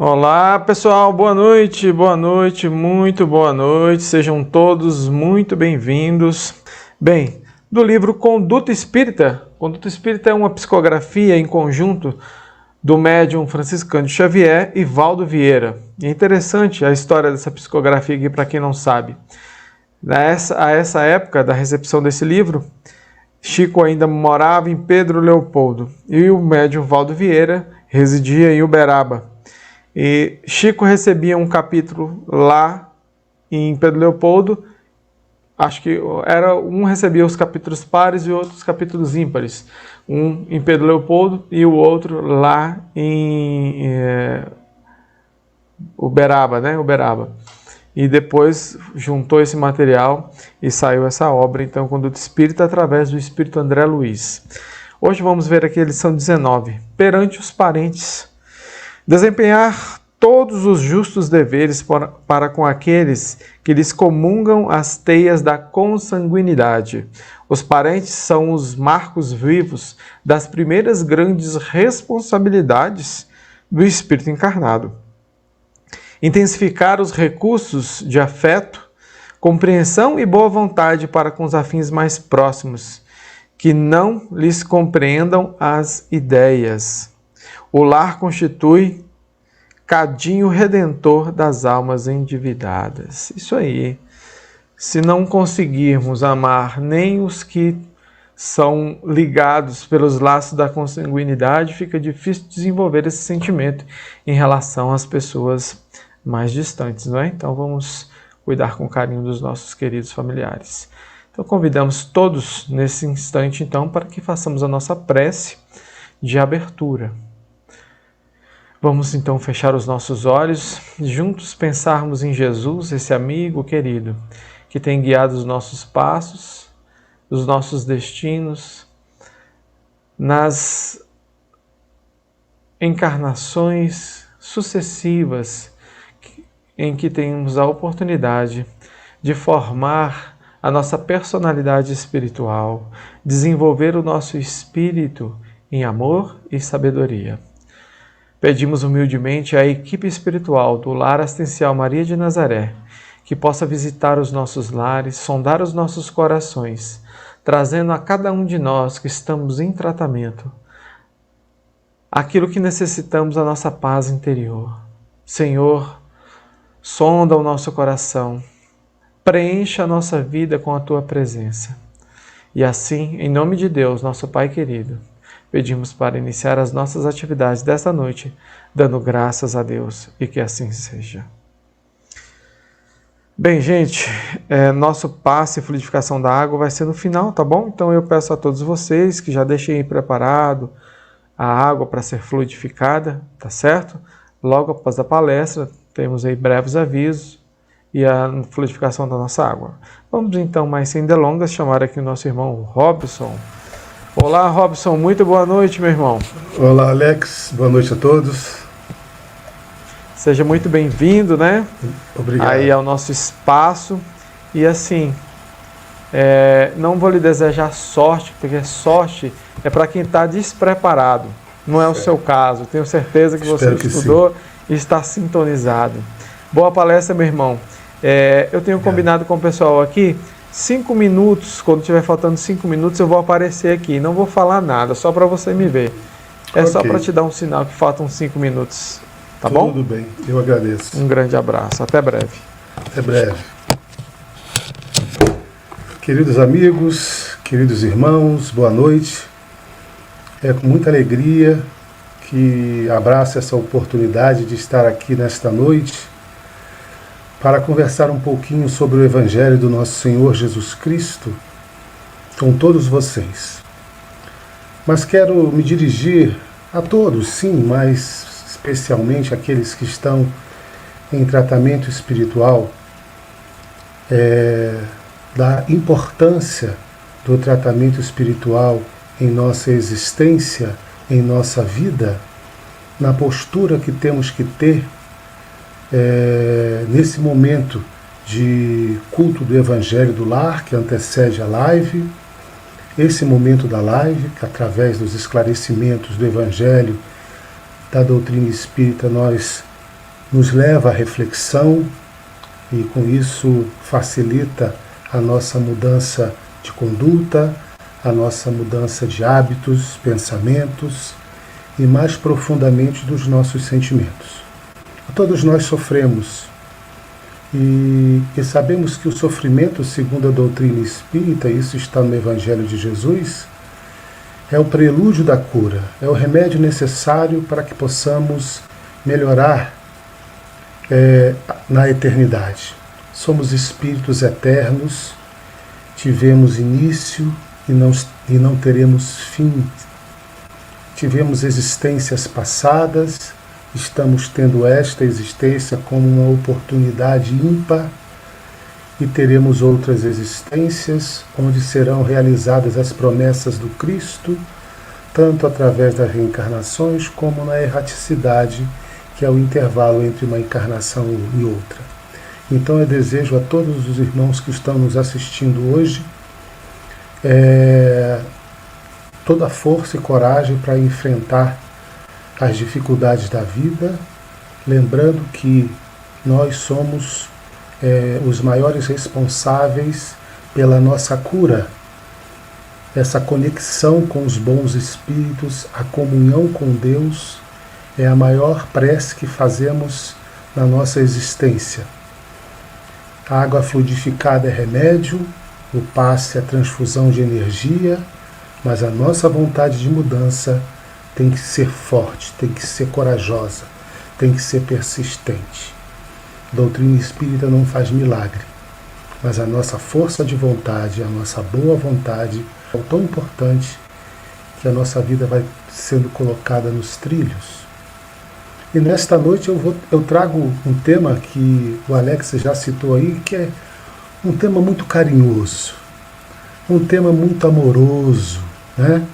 Olá, pessoal, boa noite, muito boa noite, sejam todos muito bem-vindos. Bem, do livro Conduta Espírita é uma psicografia em conjunto do médium Francisco Cândido Xavier e Valdo Vieira. E é interessante a história dessa psicografia aqui, para quem não sabe. A essa época da recepção desse livro, Chico ainda morava em Pedro Leopoldo e o médium Valdo Vieira residia em Uberaba. E Chico recebia um capítulo lá em Pedro Leopoldo, acho que um recebia os capítulos pares e outros capítulos ímpares. Um em Pedro Leopoldo e o outro lá em Uberaba, né? Uberaba. E depois juntou esse material e saiu essa obra, então, Conduta Espírita, através do Espírito André Luiz. Hoje vamos ver aqui a lição 19, perante os parentes. Desempenhar todos os justos deveres para com aqueles que lhes comungam as teias da consanguinidade. Os parentes são os marcos vivos das primeiras grandes responsabilidades do espírito encarnado. Intensificar os recursos de afeto, compreensão e boa vontade para com os afins mais próximos, que não lhes compreendam as ideias. O lar constitui cadinho redentor das almas endividadas. Isso aí. Se não conseguirmos amar nem os que são ligados pelos laços da consanguinidade, fica difícil desenvolver esse sentimento em relação às pessoas mais distantes, não é? Então vamos cuidar com carinho dos nossos queridos familiares. Então convidamos todos nesse instante, então, para que façamos a nossa prece de abertura. Vamos então fechar os nossos olhos e juntos pensarmos em Jesus, esse amigo querido, que tem guiado os nossos passos, os nossos destinos, nas encarnações sucessivas em que temos a oportunidade de formar a nossa personalidade espiritual, desenvolver o nosso espírito em amor e sabedoria. Pedimos humildemente à equipe espiritual do Lar Assistencial Maria de Nazaré que possa visitar os nossos lares, sondar os nossos corações, trazendo a cada um de nós que estamos em tratamento aquilo que necessitamos, a nossa paz interior. Senhor, sonda o nosso coração, preencha a nossa vida com a Tua presença. E assim, em nome de Deus, nosso Pai querido, pedimos para iniciar as nossas atividades desta noite, dando graças a Deus e que assim seja. Bem, gente, nosso passe e fluidificação da água vai ser no final, tá bom? Então eu peço a todos vocês que já deixem aí preparado a água para ser fluidificada, tá certo? Logo após a palestra, temos aí breves avisos e a fluidificação da nossa água. Vamos então, mais sem delongas, chamar aqui o nosso irmão Robson. Olá, Robson, muito boa noite, meu irmão. Olá, Alex, boa noite a todos. Seja muito bem-vindo, né? Obrigado. Aí ao nosso espaço. E assim, não vou lhe desejar sorte, porque sorte é para quem está despreparado. Não é o seu caso. Tenho certeza que você estudou e está sintonizado. Boa palestra, meu irmão. Eu tenho combinado com o pessoal aqui, 5 minutos, quando tiver faltando 5 minutos, eu vou aparecer aqui. Não vou falar nada, só para você me ver. Só para te dar um sinal que faltam 5 minutos. Tá bom? Tudo bem, eu agradeço. Um grande abraço, até breve. Até breve. Queridos amigos, queridos irmãos, boa noite. É com muita alegria que abraço essa oportunidade de estar aqui nesta noite para conversar um pouquinho sobre o Evangelho do nosso Senhor Jesus Cristo com todos vocês. Mas quero me dirigir a todos, sim, mas especialmente aqueles que estão em tratamento espiritual, da importância do tratamento espiritual em nossa existência, em nossa vida, na postura que temos que ter nesse momento de culto do Evangelho do Lar, que antecede a live, esse momento da live, que através dos esclarecimentos do Evangelho, da doutrina espírita, nós nos leva à reflexão e com isso facilita a nossa mudança de conduta, a nossa mudança de hábitos, pensamentos e mais profundamente dos nossos sentimentos. Todos nós sofremos e sabemos que o sofrimento, segundo a doutrina espírita, isso está no Evangelho de Jesus, é o prelúdio da cura, é o remédio necessário para que possamos melhorar na eternidade. Somos espíritos eternos, tivemos início e não teremos fim. Tivemos existências passadas, estamos tendo esta existência como uma oportunidade ímpar e teremos outras existências onde serão realizadas as promessas do Cristo, tanto através das reencarnações como na erraticidade, que é o intervalo entre uma encarnação e outra. Então eu desejo a todos os irmãos que estão nos assistindo hoje toda a força e coragem para enfrentar as dificuldades da vida, lembrando que nós somos os maiores responsáveis pela nossa cura. Essa conexão com os bons espíritos, a comunhão com Deus, é a maior prece que fazemos na nossa existência. A água fluidificada é remédio, o passe é transfusão de energia, mas a nossa vontade de mudança tem que ser forte, tem que ser corajosa, tem que ser persistente. A doutrina espírita não faz milagre, mas a nossa força de vontade, a nossa boa vontade é tão importante que a nossa vida vai sendo colocada nos trilhos. E nesta noite eu trago um tema que o Alex já citou aí, que é um tema muito carinhoso, um tema muito amoroso, né?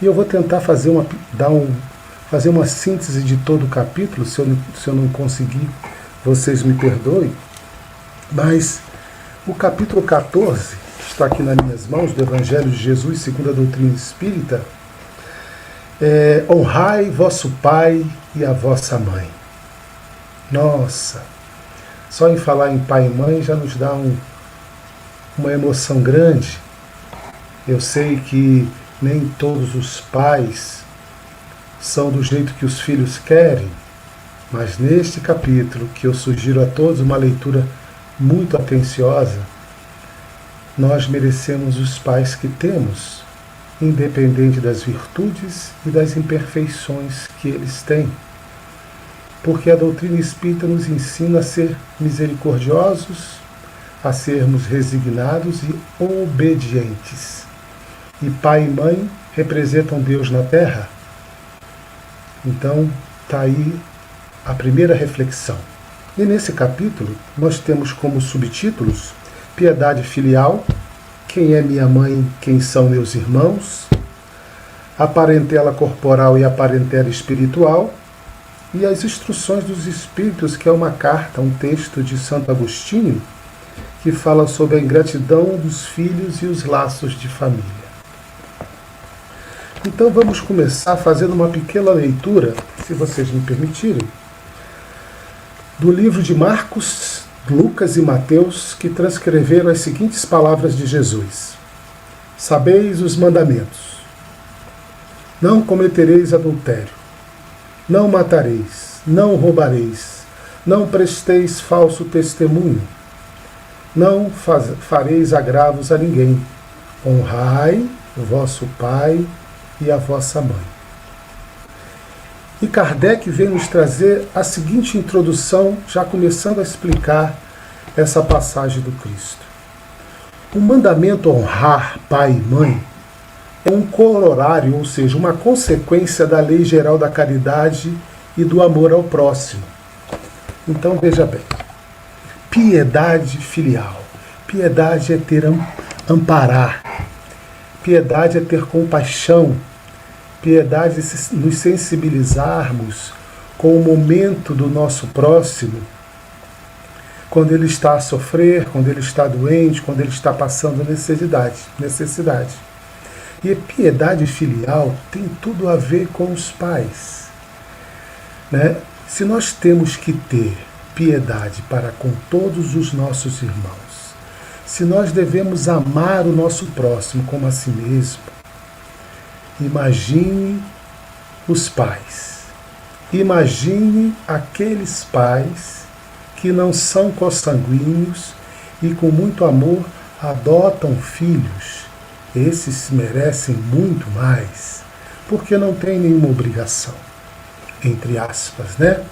E eu vou tentar fazer uma síntese de todo o capítulo. Se eu não conseguir, vocês me perdoem. Mas o capítulo 14, que está aqui nas minhas mãos, do Evangelho de Jesus segundo a doutrina espírita, honrai vosso pai e a vossa mãe. Nossa, só em falar em pai e mãe já nos dá uma emoção grande. Eu sei que nem todos os pais são do jeito que os filhos querem, mas neste capítulo, que eu sugiro a todos uma leitura muito atenciosa, nós merecemos os pais que temos, independente das virtudes e das imperfeições que eles têm. Porque a doutrina espírita nos ensina a ser misericordiosos, a sermos resignados e obedientes. E pai e mãe representam Deus na terra. Então, está aí a primeira reflexão. E nesse capítulo, nós temos como subtítulos piedade filial, quem é minha mãe, quem são meus irmãos, a parentela corporal e a parentela espiritual, e as instruções dos espíritos, que é uma carta, um texto de Santo Agostinho, que fala sobre a ingratidão dos filhos e os laços de família. Então vamos começar fazendo uma pequena leitura, se vocês me permitirem, do livro de Marcos, Lucas e Mateus, que transcreveram as seguintes palavras de Jesus. Sabeis os mandamentos. Não cometereis adultério. Não matareis. Não roubareis. Não presteis falso testemunho. Não fareis agravos a ninguém. Honrai o vosso pai e a vossa mãe. E Kardec vem nos trazer a seguinte introdução, já começando a explicar essa passagem do Cristo. O mandamento honrar pai e mãe é um corolário, ou seja, uma consequência da lei geral da caridade e do amor ao próximo. Então veja bem, piedade filial. Piedade é ter amparar. Piedade é ter compaixão. Piedade é nos sensibilizarmos com o momento do nosso próximo, quando ele está a sofrer, quando ele está doente, quando ele está passando necessidade. E a piedade filial tem tudo a ver com os pais, né? Se nós temos que ter piedade para com todos os nossos irmãos, se nós devemos amar o nosso próximo como a si mesmo, imagine os pais. Imagine aqueles pais que não são consanguíneos e com muito amor adotam filhos. Esses merecem muito mais, porque não têm nenhuma obrigação, entre aspas, né?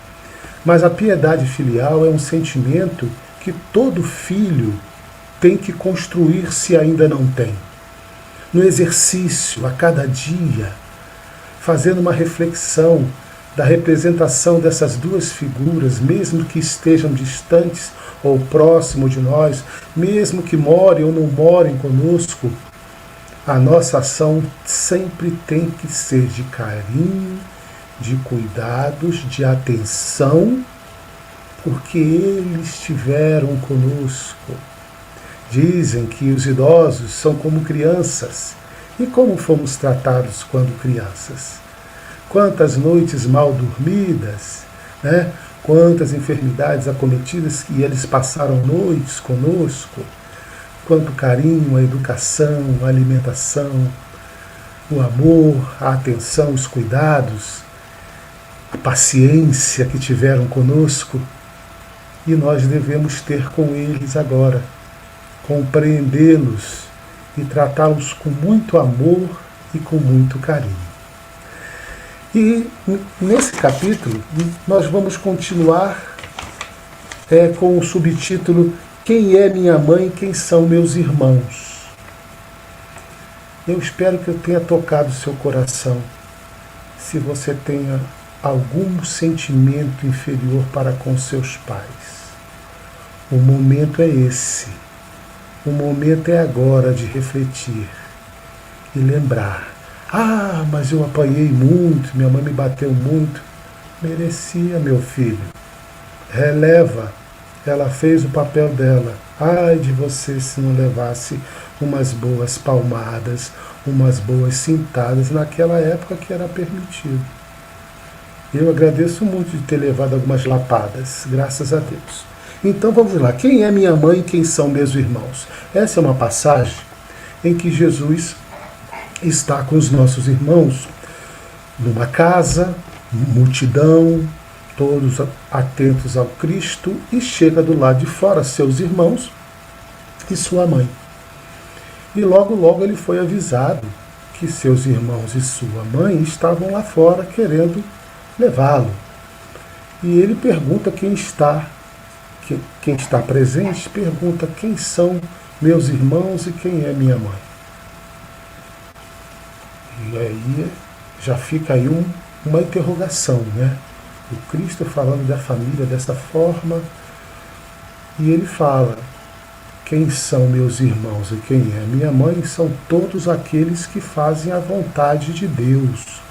Mas a piedade filial é um sentimento que todo filho tem que construir se ainda não tem. No exercício, a cada dia, fazendo uma reflexão da representação dessas duas figuras, mesmo que estejam distantes ou próximo de nós, mesmo que morem ou não morem conosco, a nossa ação sempre tem que ser de carinho, de cuidados, de atenção, porque eles estiveram conosco. Dizem que os idosos são como crianças. E como fomos tratados quando crianças? Quantas noites mal dormidas, né? Quantas enfermidades acometidas e eles passaram noites conosco. Quanto carinho, a educação, a alimentação, o amor, a atenção, os cuidados, a paciência que tiveram conosco. E nós devemos ter com eles agora, compreendê-los e tratá-los com muito amor e com muito carinho. E nesse capítulo nós vamos continuar com o subtítulo Quem é minha mãe e quem são meus irmãos? Eu espero que eu tenha tocado o seu coração. Se você tenha algum sentimento inferior para com seus pais, o momento é esse. O momento é agora de refletir e lembrar. Ah, mas eu apanhei muito, minha mãe me bateu muito. Merecia, meu filho. Releva. Ela fez o papel dela. Ai de você se não levasse umas boas palmadas, umas boas cintadas naquela época que era permitido. Eu agradeço muito de ter levado algumas lapadas, graças a Deus. Então vamos lá. Quem é minha mãe e quem são meus irmãos? Essa é uma passagem em que Jesus está com os nossos irmãos numa casa, multidão, todos atentos ao Cristo, e chega do lado de fora seus irmãos e sua mãe. E logo, logo ele foi avisado que seus irmãos e sua mãe estavam lá fora querendo levá-lo. E ele pergunta quem está presente, pergunta quem são meus irmãos e quem é minha mãe. E aí já fica aí uma interrogação, né? O Cristo falando da família dessa forma, e ele fala, quem são meus irmãos e quem é minha mãe? São todos aqueles que fazem a vontade de Deus,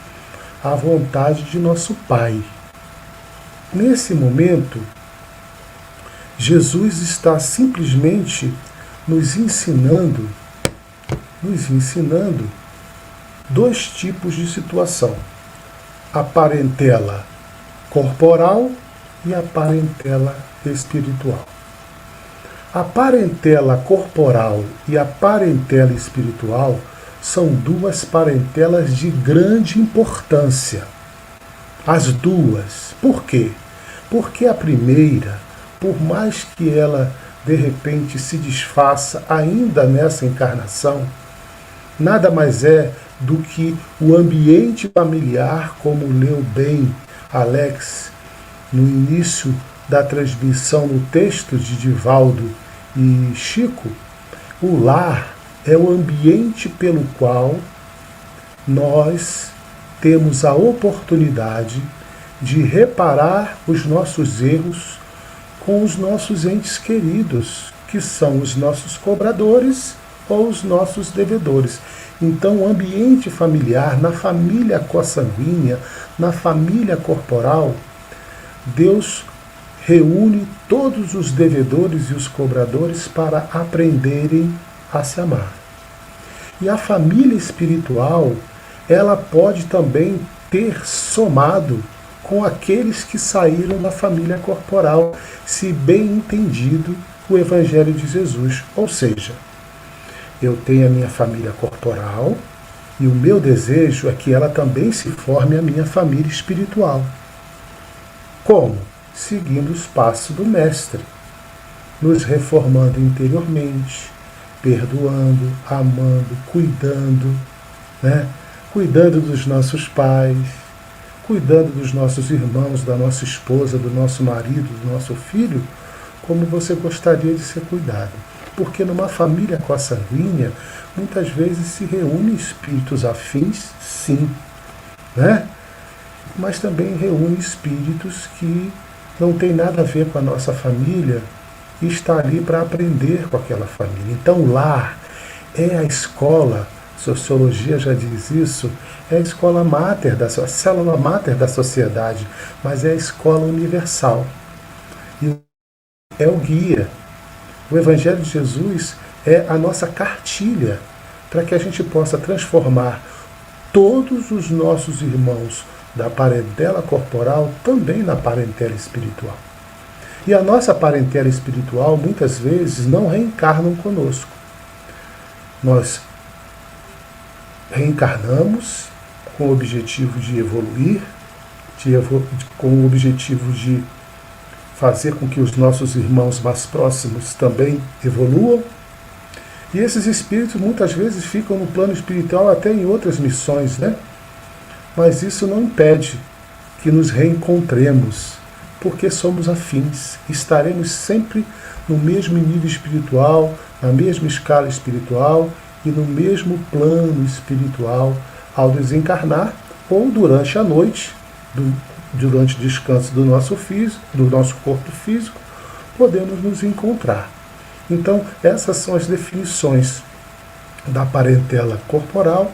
a vontade de nosso Pai. Nesse momento, Jesus está simplesmente nos ensinando dois tipos de situação: a parentela corporal e a parentela espiritual. A parentela corporal e a parentela espiritual são duas parentelas de grande importância. As duas. Por quê? Porque a primeira, por mais que ela de repente se desfaça ainda nessa encarnação, nada mais é do que o ambiente familiar, como leu bem Alex no início da transmissão no texto de Divaldo e Chico. O lar é o ambiente pelo qual nós temos a oportunidade de reparar os nossos erros com os nossos entes queridos, que são os nossos cobradores ou os nossos devedores. Então, o ambiente familiar, na família consanguínea, na família corporal, Deus reúne todos os devedores e os cobradores para aprenderem a se amar. E a família espiritual, ela pode também ter somado com aqueles que saíram da família corporal, se bem entendido o Evangelho de Jesus. Ou seja, eu tenho a minha família corporal e o meu desejo é que ela também se forme a minha família espiritual. Como? Seguindo os passos do Mestre, nos reformando interiormente, perdoando, amando, cuidando, né? Cuidando dos nossos pais, cuidando dos nossos irmãos, da nossa esposa, do nosso marido, do nosso filho, como você gostaria de ser cuidado. Porque numa família consanguínea, muitas vezes se reúnem espíritos afins, sim, né? Mas também reúne espíritos que não tem nada a ver com a nossa família e está ali para aprender com aquela família. Então, o lar é a escola, sociologia já diz isso, é a escola máter, a célula máter da sociedade, mas é a escola universal. E é o guia. O Evangelho de Jesus é a nossa cartilha para que a gente possa transformar todos os nossos irmãos da parentela corporal também na parentela espiritual. E a nossa parentela espiritual muitas vezes não reencarnam conosco. Nós reencarnamos com o objetivo de evoluir, com o objetivo de fazer com que os nossos irmãos mais próximos também evoluam. E esses espíritos muitas vezes ficam no plano espiritual até em outras missões, né? Mas isso não impede que nos reencontremos, porque somos afins. Estaremos sempre no mesmo nível espiritual, na mesma escala espiritual e no mesmo plano espiritual ao desencarnar ou durante a noite, durante o descanso do nosso corpo físico, podemos nos encontrar. Então, essas são as definições da parentela corporal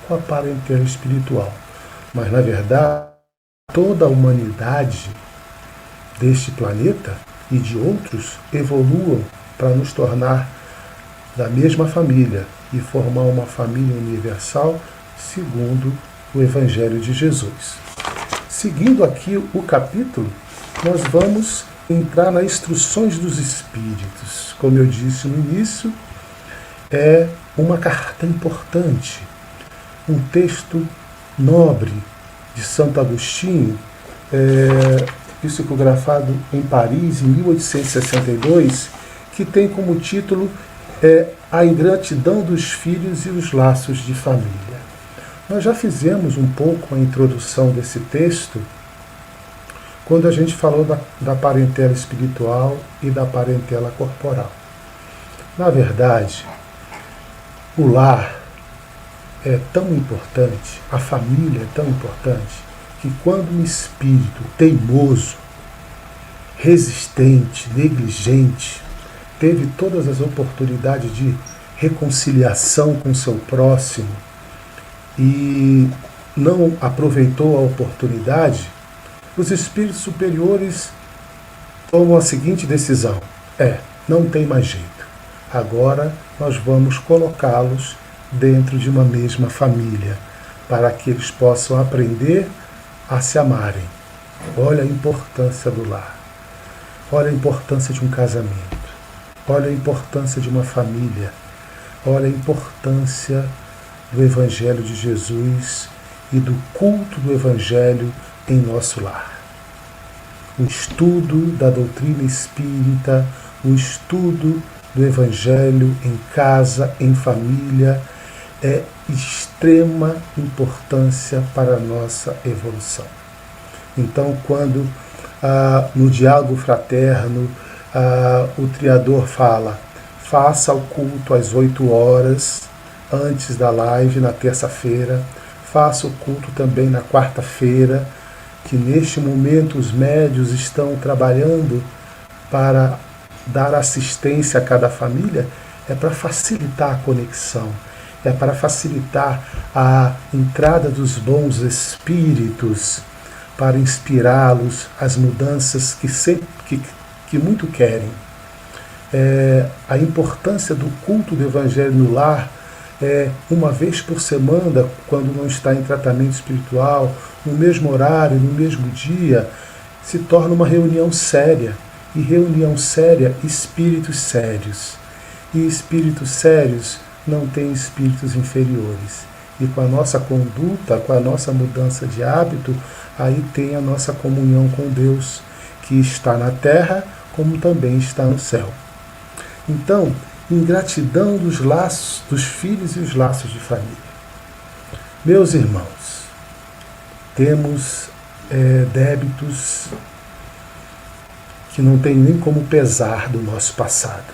com a parentela espiritual. Mas, na verdade, toda a humanidade deste planeta e de outros evoluam para nos tornar da mesma família e formar uma família universal segundo o Evangelho de Jesus. Seguindo aqui o capítulo, nós vamos entrar nas instruções dos Espíritos. Como eu disse no início, é uma carta importante, um texto nobre de Santo Agostinho, psicografado em Paris em 1862, que tem como título A Ingratidão dos Filhos e os Laços de Família. Nós já fizemos um pouco a introdução desse texto quando a gente falou da parentela espiritual e da parentela corporal. Na verdade, o lar é tão importante, a família é tão importante, que quando um espírito teimoso, resistente, negligente, teve todas as oportunidades de reconciliação com seu próximo e não aproveitou a oportunidade, os espíritos superiores tomam a seguinte decisão: não tem mais jeito. Agora nós vamos colocá-los dentro de uma mesma família, para que eles possam aprender a se amarem. Olha a importância do lar. Olha a importância de um casamento. Olha a importância de uma família. Olha a importância do Evangelho de Jesus e do culto do Evangelho em nosso lar. O estudo da doutrina espírita, o estudo do Evangelho em casa, em família, é extrema importância para a nossa evolução. Então, quando no diálogo fraterno o Criador fala: faça o culto às 8 horas antes da live na terça-feira, faça o culto também na quarta-feira, que neste momento os médios estão trabalhando para dar assistência a cada família, é para facilitar a conexão, é para facilitar a entrada dos bons espíritos, para inspirá-los às mudanças que muito querem. A importância do culto do Evangelho no lar uma vez por semana, quando não está em tratamento espiritual, no mesmo horário, no mesmo dia, se torna uma reunião séria. E reunião séria, espíritos sérios. E espíritos sérios não têm espíritos inferiores. E com a nossa conduta, com a nossa mudança de hábito, aí tem a nossa comunhão com Deus, que está na terra, como também está no céu. Então, ingratidão dos laços dos filhos e os laços de família. Meus irmãos, temos débitos que não tem nem como pesar do nosso passado.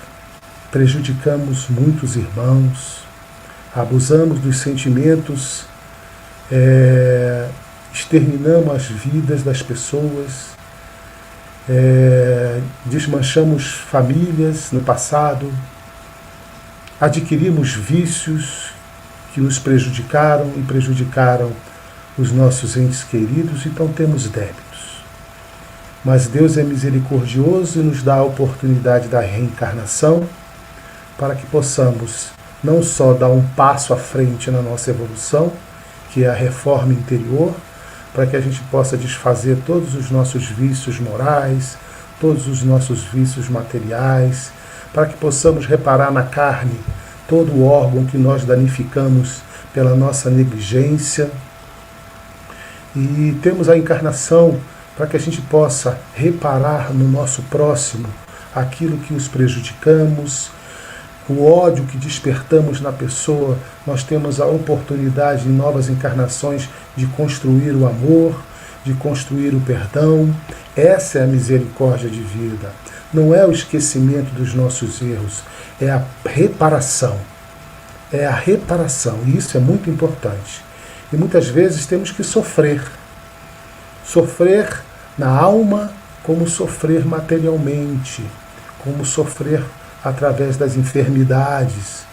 Prejudicamos muitos irmãos, abusamos dos sentimentos, exterminamos as vidas das pessoas, desmanchamos famílias no passado, adquirimos vícios que nos prejudicaram e prejudicaram os nossos entes queridos, então temos débitos. Mas Deus é misericordioso e nos dá a oportunidade da reencarnação para que possamos não só dar um passo à frente na nossa evolução, que é a reforma interior, para que a gente possa desfazer todos os nossos vícios morais, todos os nossos vícios materiais, para que possamos reparar na carne todo o órgão que nós danificamos pela nossa negligência. E temos a encarnação para que a gente possa reparar no nosso próximo aquilo que os prejudicamos, o ódio que despertamos na pessoa. Nós temos a oportunidade em novas encarnações de construir o amor, de construir o perdão. Essa é a misericórdia de vida. Não é o esquecimento dos nossos erros, é a reparação. É a reparação, e isso é muito importante. E muitas vezes temos que sofrer. Sofrer na alma, como sofrer materialmente, como sofrer através das enfermidades,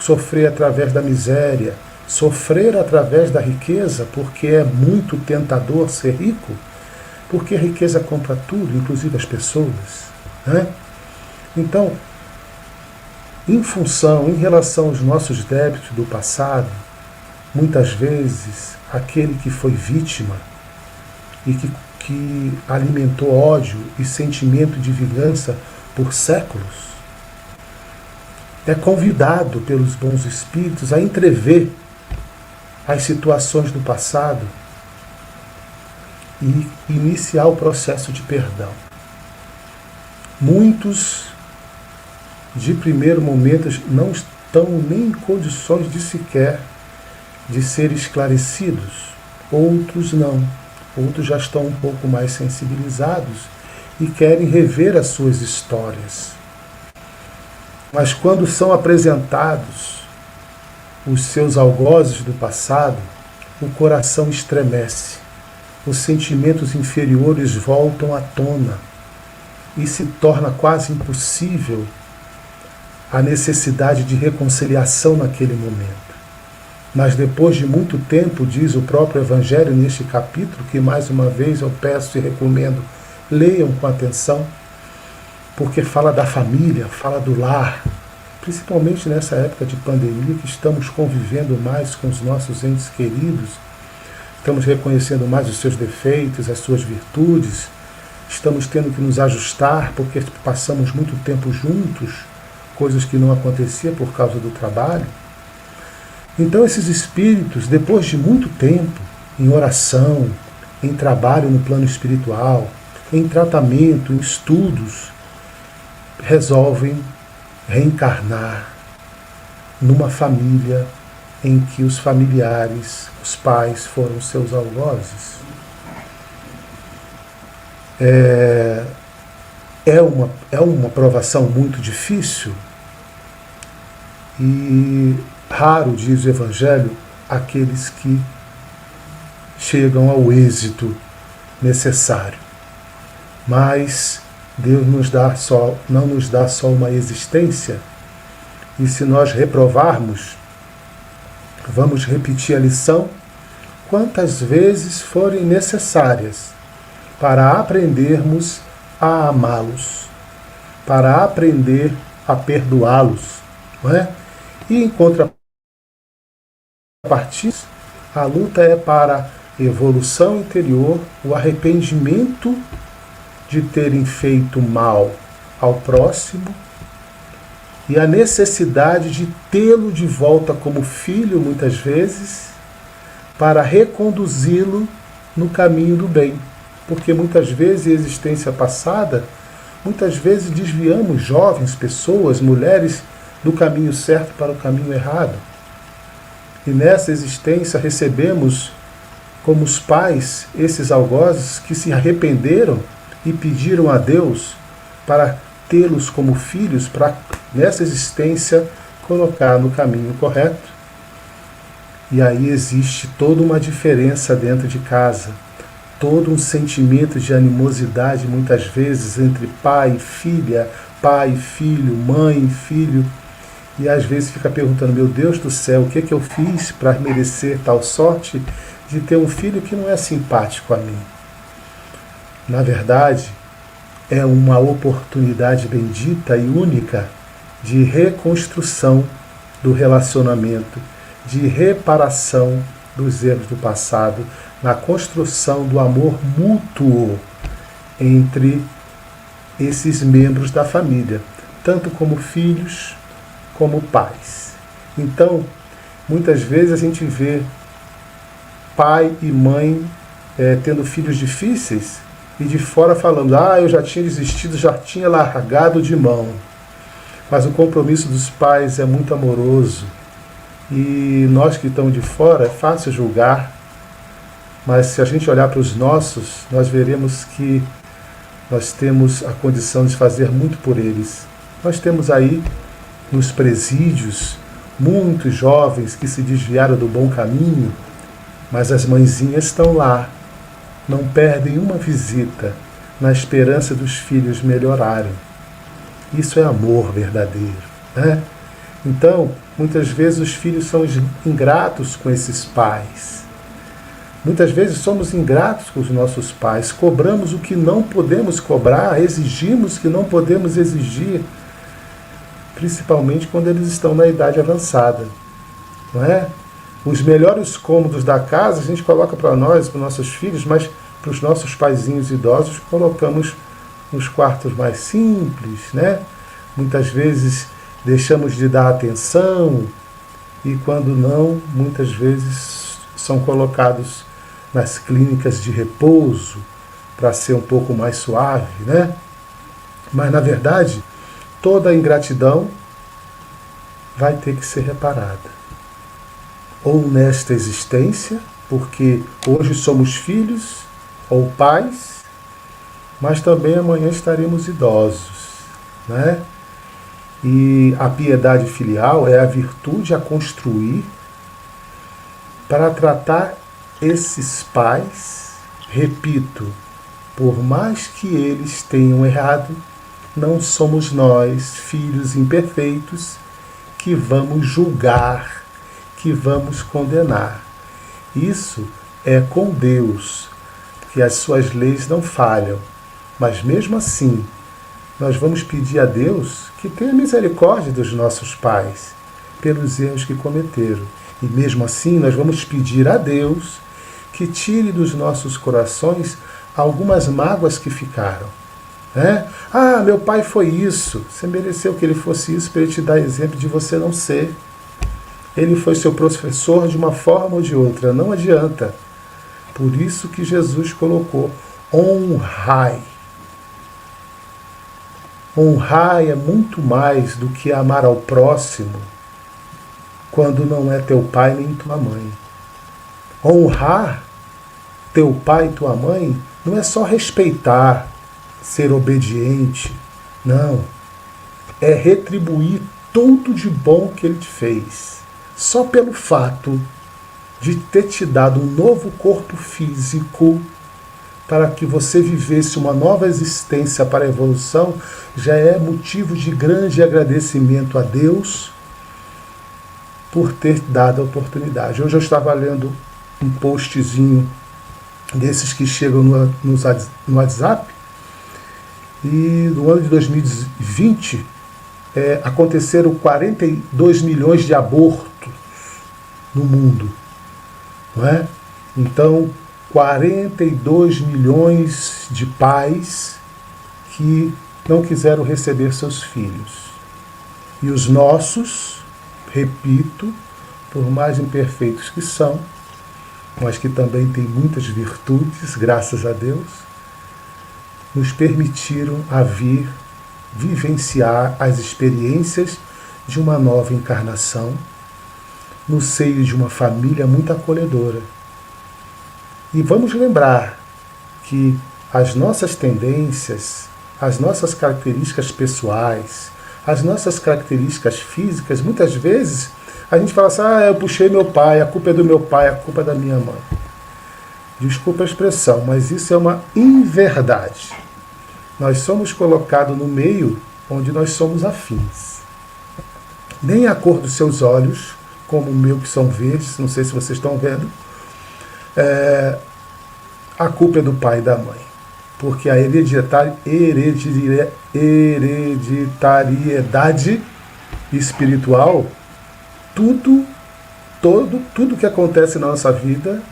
sofrer através da miséria, sofrer através da riqueza, porque é muito tentador ser rico, porque a riqueza compra tudo, inclusive as pessoas, né? Então, em relação aos nossos débitos do passado, muitas vezes aquele que foi vítima e que alimentou ódio e sentimento de vingança por séculos, é convidado pelos bons espíritos a entrever as situações do passado e iniciar o processo de perdão. Muitos, de primeiro momento, não estão nem em condições de sequer de ser esclarecidos. Outros não. Outros já estão um pouco mais sensibilizados e querem rever as suas histórias. Mas quando são apresentados os seus algozes do passado, o coração estremece, os sentimentos inferiores voltam à tona e se torna quase impossível a necessidade de reconciliação naquele momento. Mas depois de muito tempo, diz o próprio Evangelho neste capítulo, que mais uma vez eu peço e recomendo, leiam com atenção, porque fala da família, fala do lar, principalmente nessa época de pandemia, que estamos convivendo mais com os nossos entes queridos, estamos reconhecendo mais os seus defeitos, as suas virtudes, estamos tendo que nos ajustar, porque passamos muito tempo juntos, coisas que não acontecia por causa do trabalho. Então esses espíritos, depois de muito tempo, em oração, em trabalho no plano espiritual, em tratamento, em estudos, resolvem reencarnar numa família em que os familiares, os pais, foram seus algozes. É uma provação muito difícil e raro, diz o Evangelho, aqueles que chegam ao êxito necessário. Mas Deus não nos dá só uma existência, e se nós reprovarmos, vamos repetir a lição quantas vezes forem necessárias para aprendermos a amá-los, para aprender a perdoá-los, não é? E em partir, a luta é para evolução interior, o arrependimento de terem feito mal ao próximo e a necessidade de tê-lo de volta como filho, muitas vezes, para reconduzi-lo no caminho do bem. Porque muitas vezes, em existência passada, muitas vezes desviamos jovens, pessoas, mulheres, do caminho certo para o caminho errado. E nessa existência recebemos, como os pais, esses algozes que se arrependeram e pediram a Deus para tê-los como filhos, para nessa existência colocar no caminho correto. E aí existe toda uma diferença dentro de casa, todo um sentimento de animosidade, muitas vezes, entre pai e filha, pai e filho, mãe e filho. E às vezes fica perguntando, meu Deus do céu, o que é que eu fiz para merecer tal sorte de ter um filho que não é simpático a mim? Na verdade, é uma oportunidade bendita e única de reconstrução do relacionamento, de reparação dos erros do passado, na construção do amor mútuo entre esses membros da família, tanto como filhos, como pais. Então, muitas vezes a gente vê pai e mãe tendo filhos difíceis e de fora falando, eu já tinha desistido, já tinha largado de mão. Mas o compromisso dos pais é muito amoroso e nós que estamos de fora é fácil julgar, mas se a gente olhar para os nossos, nós veremos que nós temos a condição de fazer muito por eles. Nós temos aí nos presídios muitos jovens que se desviaram do bom caminho, mas as mãezinhas estão lá, não perdem uma visita, na esperança dos filhos melhorarem. Isso é amor verdadeiro, né? Então, muitas vezes os filhos são ingratos com esses pais. Muitas vezes somos ingratos com os nossos pais, cobramos o que não podemos cobrar, exigimos o que não podemos exigir, principalmente quando eles estão na idade avançada, não é? Os melhores cômodos da casa a gente coloca para nós, para os nossos filhos, mas para os nossos paizinhos idosos colocamos nos quartos mais simples, né? Muitas vezes deixamos de dar atenção e quando não, muitas vezes são colocados nas clínicas de repouso para ser um pouco mais suave, né? Mas na verdade, toda a ingratidão vai ter que ser reparada. Ou nesta existência, porque hoje somos filhos ou pais, mas também amanhã estaremos idosos, né? E a piedade filial é a virtude a construir para tratar esses pais, repito, por mais que eles tenham errado, não somos nós, filhos imperfeitos, que vamos julgar, que vamos condenar. Isso é com Deus, que as suas leis não falham. Mas mesmo assim, nós vamos pedir a Deus que tenha misericórdia dos nossos pais, pelos erros que cometeram. E mesmo assim, nós vamos pedir a Deus que tire dos nossos corações algumas mágoas que ficaram. Meu pai foi isso. Você mereceu que ele fosse isso para ele te dar exemplo de você não ser. Ele foi seu professor de uma forma ou de outra. Não adianta. Por isso que Jesus colocou: honrai. Honrai é muito mais do que amar ao próximo quando não é teu pai nem tua mãe. Honrar teu pai e tua mãe não é só respeitar, ser obediente. Não. É retribuir tudo de bom que ele te fez. Só pelo fato de ter te dado um novo corpo físico para que você vivesse uma nova existência para a evolução, já é motivo de grande agradecimento a Deus por ter dado a oportunidade. Hoje eu estava lendo um postzinho desses que chegam no WhatsApp, e no ano de 2020 aconteceram 42 milhões de abortos no mundo, não é? Então, 42 milhões de pais que não quiseram receber seus filhos. E os nossos, repito, por mais imperfeitos que são, mas que também têm muitas virtudes, graças a Deus, nos permitiram a vir vivenciar as experiências de uma nova encarnação no seio de uma família muito acolhedora. E vamos lembrar que as nossas tendências, as nossas características pessoais, as nossas características físicas, muitas vezes a gente fala assim, eu puxei meu pai, a culpa é do meu pai, a culpa é da minha mãe. Desculpa a expressão, mas isso é uma inverdade. Nós somos colocados no meio onde nós somos afins. Nem a cor dos seus olhos, como o meu que são verdes, não sei se vocês estão vendo, a culpa é do pai e da mãe. Porque a hereditariedade espiritual, tudo que acontece na nossa vida,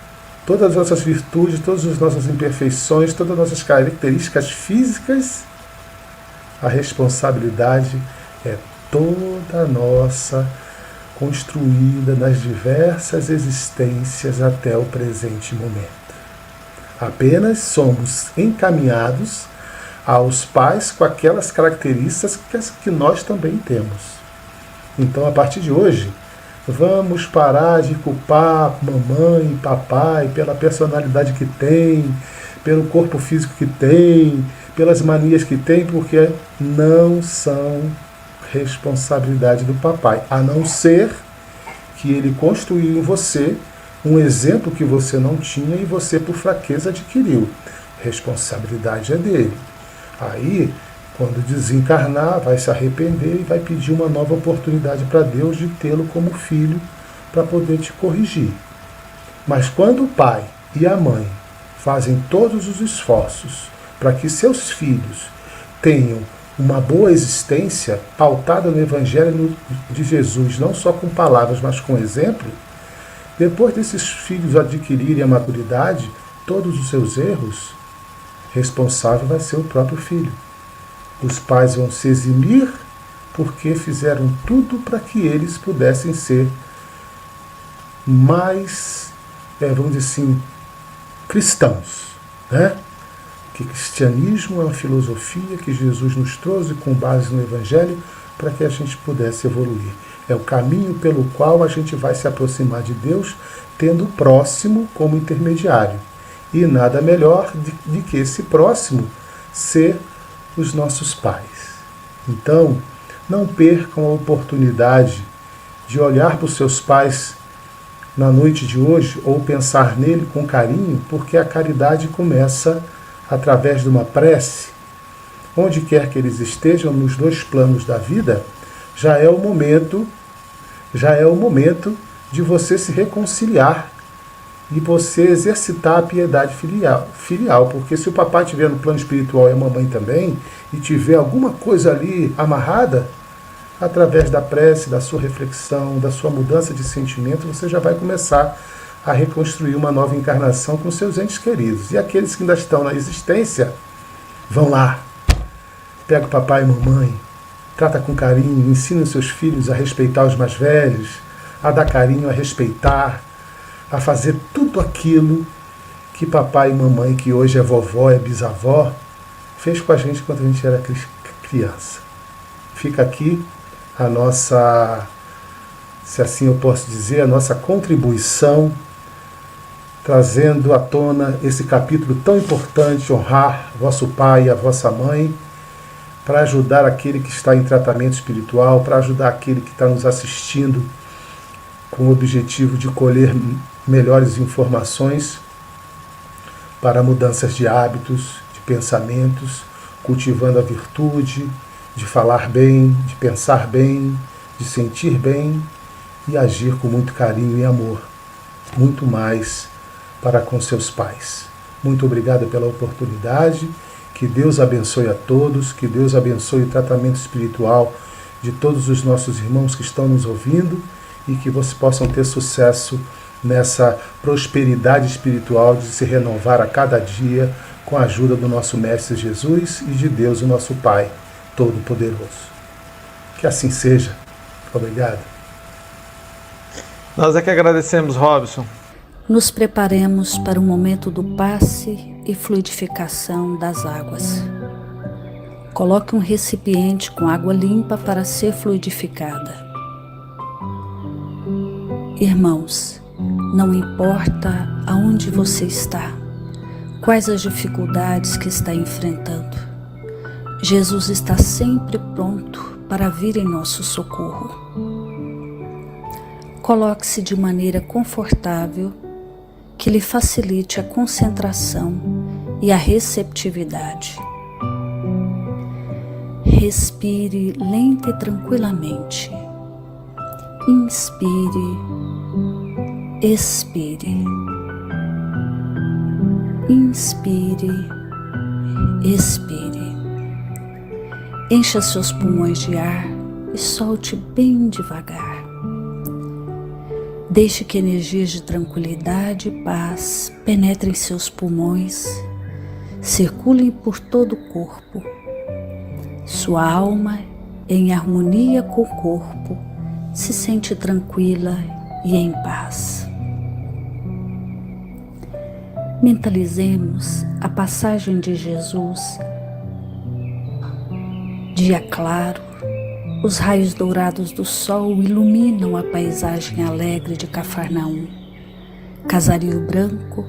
todas as nossas virtudes, todas as nossas imperfeições, todas as nossas características físicas, a responsabilidade é toda nossa, construída nas diversas existências até o presente momento. Apenas somos encaminhados aos pais com aquelas características que nós também temos. Então, a partir de hoje, vamos parar de culpar mamãe e papai pela personalidade que tem, pelo corpo físico que tem, pelas manias que tem, porque não são responsabilidade do papai, a não ser que ele construiu em você um exemplo que você não tinha e você, por fraqueza, adquiriu. Responsabilidade é dele. Aí, quando desencarnar, vai se arrepender e vai pedir uma nova oportunidade para Deus de tê-lo como filho para poder te corrigir. Mas quando o pai e a mãe fazem todos os esforços para que seus filhos tenham uma boa existência pautada no Evangelho de Jesus, não só com palavras, mas com exemplo, depois desses filhos adquirirem a maturidade, todos os seus erros, responsável vai ser o próprio filho. Os pais vão se eximir porque fizeram tudo para que eles pudessem ser mais, vamos dizer assim, cristãos, né? Que cristianismo é uma filosofia que Jesus nos trouxe com base no Evangelho para que a gente pudesse evoluir. É o caminho pelo qual a gente vai se aproximar de Deus, tendo o próximo como intermediário. E nada melhor de que esse próximo ser os nossos pais. Então, não percam a oportunidade de olhar para os seus pais na noite de hoje ou pensar nele com carinho, porque a caridade começa através de uma prece. Onde quer que eles estejam nos dois planos da vida, já é o momento de você se reconciliar e você exercitar a piedade filial, porque se o papai estiver no plano espiritual e a mamãe também, e tiver alguma coisa ali amarrada, através da prece, da sua reflexão, da sua mudança de sentimento, você já vai começar a reconstruir uma nova encarnação com seus entes queridos. E aqueles que ainda estão na existência, vão lá, pega o papai e mamãe, trata com carinho, ensina os seus filhos a respeitar os mais velhos, a dar carinho, a respeitar, a fazer tudo aquilo que papai e mamãe, que hoje é vovó, é bisavó, fez com a gente quando a gente era criança. Fica aqui a nossa, se assim eu posso dizer, a nossa contribuição, trazendo à tona esse capítulo tão importante, honrar vosso pai e a vossa mãe, para ajudar aquele que está em tratamento espiritual, para ajudar aquele que está nos assistindo com o objetivo de colher melhores informações para mudanças de hábitos, de pensamentos, cultivando a virtude de falar bem, de pensar bem, de sentir bem e agir com muito carinho e amor, muito mais para com seus pais. Muito obrigado pela oportunidade. Que Deus abençoe a todos, que Deus abençoe o tratamento espiritual de todos os nossos irmãos que estão nos ouvindo e que vocês possam ter sucesso nessa prosperidade espiritual de se renovar a cada dia com a ajuda do nosso Mestre Jesus e de Deus, o nosso Pai Todo-Poderoso. Que assim seja. Obrigado. Nós é que agradecemos, Robson. Nos preparemos para o momento do passe e fluidificação das águas. Coloque um recipiente com água limpa para ser fluidificada. Irmãos, não importa aonde você está, quais as dificuldades que está enfrentando, Jesus está sempre pronto para vir em nosso socorro. Coloque-se de maneira confortável que lhe facilite a concentração e a receptividade. Respire lenta e tranquilamente. Inspire, expire. Inspire, expire. Encha seus pulmões de ar e solte bem devagar. Deixe que energias de tranquilidade e paz penetrem seus pulmões, circulem por todo o corpo. Sua alma, em harmonia com o corpo, se sente tranquila e em paz. Mentalizemos a passagem de Jesus. Dia claro, os raios dourados do sol iluminam a paisagem alegre de Cafarnaum. Casario branco,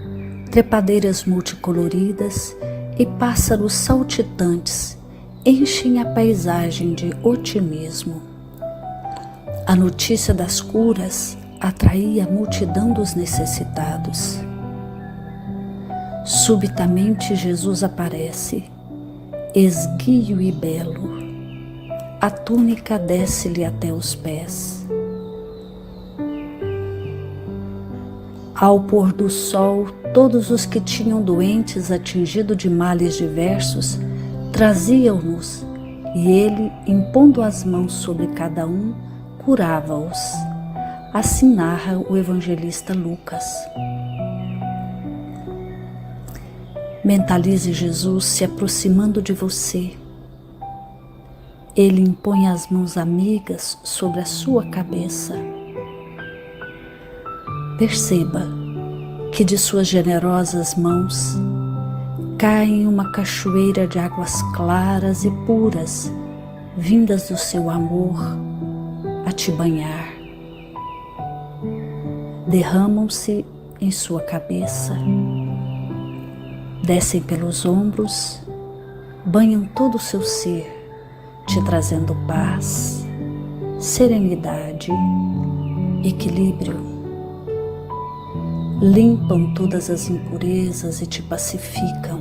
trepadeiras multicoloridas e pássaros saltitantes enchem a paisagem de otimismo. A notícia das curas atraía a multidão dos necessitados. Subitamente Jesus aparece, esguio e belo. A túnica desce-lhe até os pés. Ao pôr do sol, todos os que tinham doentes atingidos de males diversos traziam-nos, e ele, impondo as mãos sobre cada um, curava-os. Assim narra o evangelista Lucas. Mentalize Jesus se aproximando de você. Ele impõe as mãos amigas sobre a sua cabeça. Perceba que de suas generosas mãos cai uma cachoeira de águas claras e puras, vindas do seu amor a te banhar. Derramam-se em sua cabeça, descem pelos ombros, banham todo o seu ser, te trazendo paz, serenidade, equilíbrio. Limpam todas as impurezas e te pacificam.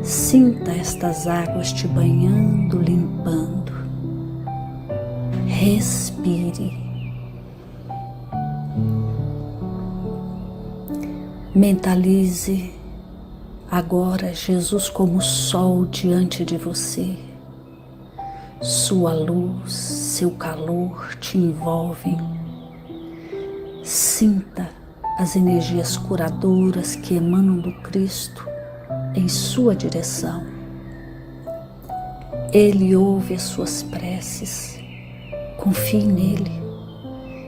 Sinta estas águas te banhando, limpando. Respire. Mentalize agora Jesus como sol diante de você. Sua luz, seu calor te envolvem. Sinta as energias curadoras que emanam do Cristo em sua direção. Ele ouve as suas preces. Confie nele.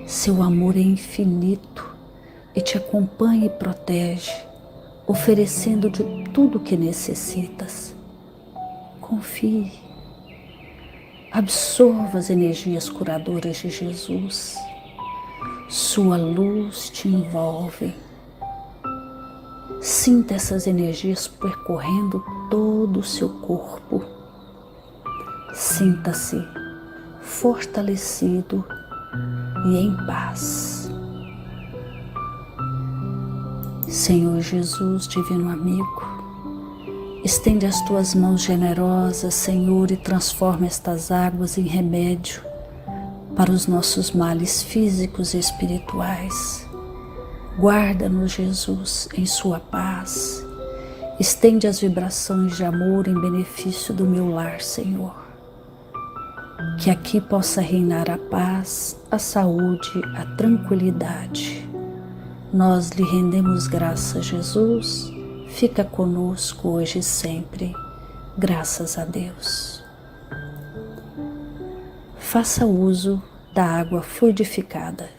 Seu amor é infinito e te acompanha e protege, oferecendo de tudo o que necessitas. Confie. Absorva as energias curadoras de Jesus. Sua luz te envolve. Sinta essas energias percorrendo todo o seu corpo. Sinta-se fortalecido e em paz. Senhor Jesus, divino amigo, estende as tuas mãos generosas, Senhor, e transforma estas águas em remédio para os nossos males físicos e espirituais. Guarda-nos, Jesus, em sua paz. Estende as vibrações de amor em benefício do meu lar, Senhor. que aqui possa reinar a paz, a saúde, a tranquilidade. Nós lhe rendemos graças, Jesus. Fica conosco hoje e sempre. Graças a Deus. Faça uso da água fluidificada.